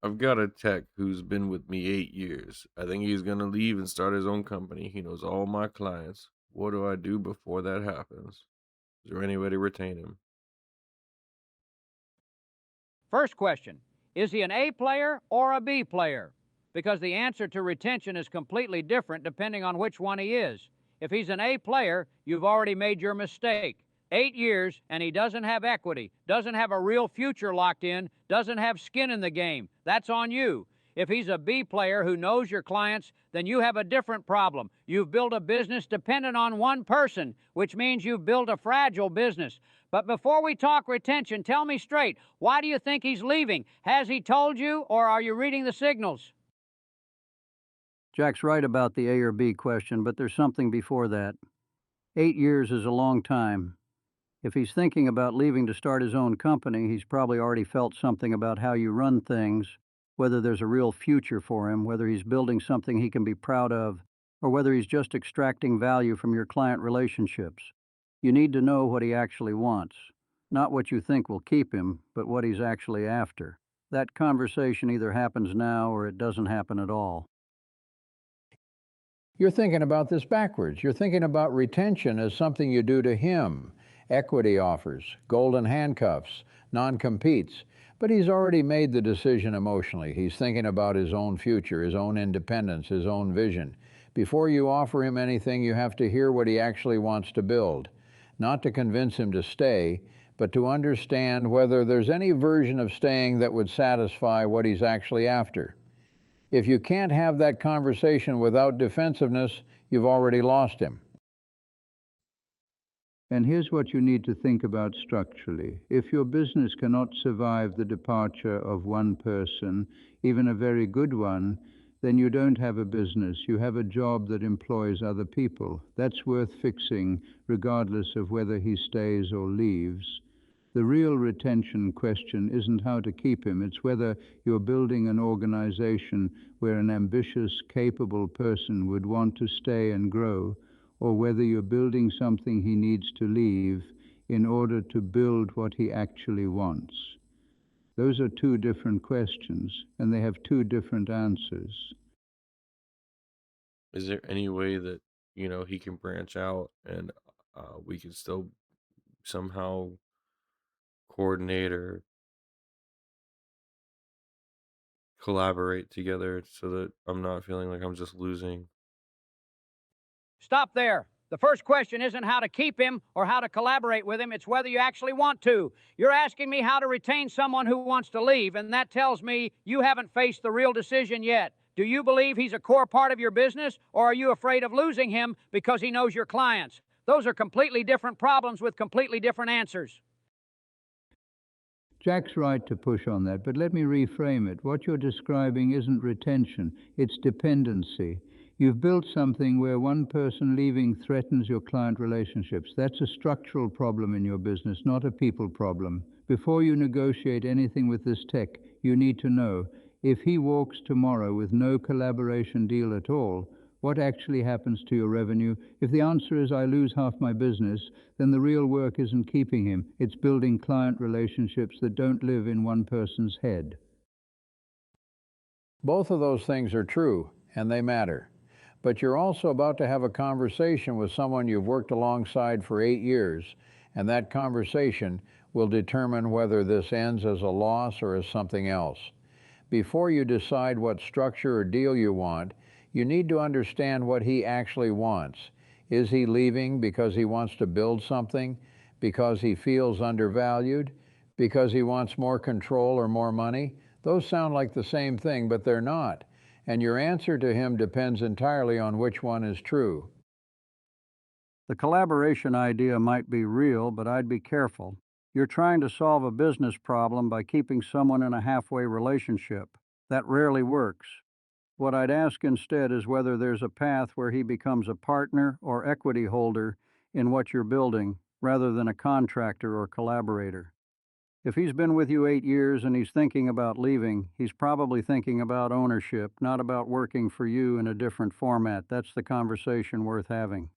I've got a tech who's been with me 8 years. I think he's gonna leave and start his own company. He knows all my clients. What do I do before that happens? Is there any way to retain him? First question, is he an A player or a B player? Because the answer to retention is completely different depending on which one he is. If he's an A player, you've already made your mistake. 8 years and he doesn't have equity, doesn't have a real future locked in, doesn't have skin in the game. That's on you. If he's a B player who knows your clients, then you have a different problem. You've built a business dependent on one person, which means you've built a fragile business. But before we talk retention, tell me straight, why do you think he's leaving? Has he told you, or are you reading the signals? Jack's right about the A or B question, but there's something before that. 8 years is a long time. If he's thinking about leaving to start his own company, he's probably already felt something about how you run things, whether there's a real future for him, whether he's building something he can be proud of, or whether he's just extracting value from your client relationships. You need to know what he actually wants, not what you think will keep him, but what he's actually after. That conversation either happens now or it doesn't happen at all. You're thinking about this backwards. You're thinking about retention as something you do to him, equity offers, golden handcuffs, non competes. But he's already made the decision emotionally. He's thinking about his own future, his own independence, his own vision. Before you offer him anything, you have to hear what he actually wants to build. Not to convince him to stay, but to understand whether there's any version of staying that would satisfy what he's actually after. If you can't have that conversation without defensiveness, you've already lost him. And here's what you need to think about structurally. If your business cannot survive the departure of one person, even a very good one, then you don't have a business. You have a job that employs other people. That's worth fixing, regardless of whether he stays or leaves. The real retention question isn't how to keep him, it's whether you're building an organization where an ambitious, capable person would want to stay and grow, or whether you're building something he needs to leave in order to build what he actually wants. Those are two different questions, and they have two different answers. Is there any way that, he can branch out and we can still somehow coordinate or collaborate together so that I'm not feeling like I'm just losing? Stop there. The first question isn't how to keep him or how to collaborate with him, it's whether you actually want to. You're asking me how to retain someone who wants to leave, and that tells me you haven't faced the real decision yet. Do you believe he's a core part of your business, or are you afraid of losing him because he knows your clients? Those are completely different problems with completely different answers. Jack's right to push on that, but let me reframe it. What you're describing isn't retention, it's dependency. You've built something where one person leaving threatens your client relationships. That's a structural problem in your business, not a people problem. Before you negotiate anything with this tech, you need to know if he walks tomorrow with no collaboration deal at all, what actually happens to your revenue? If the answer is I lose half my business, then the real work isn't keeping him. It's building client relationships that don't live in one person's head. Both of those things are true, and they matter. But you're also about to have a conversation with someone you've worked alongside for 8 years, and that conversation will determine whether this ends as a loss or as something else. Before you decide what structure or deal you want, you need to understand what he actually wants. Is he leaving because he wants to build something? Because he feels undervalued? Because he wants more control or more money? Those sound like the same thing, but they're not. And your answer to him depends entirely on which one is true. The collaboration idea might be real, but I'd be careful. You're trying to solve a business problem by keeping someone in a halfway relationship. That rarely works. What I'd ask instead is whether there's a path where he becomes a partner or equity holder in what you're building, rather than a contractor or collaborator. If he's been with you 8 years and he's thinking about leaving, he's probably thinking about ownership, not about working for you in a different format. That's the conversation worth having.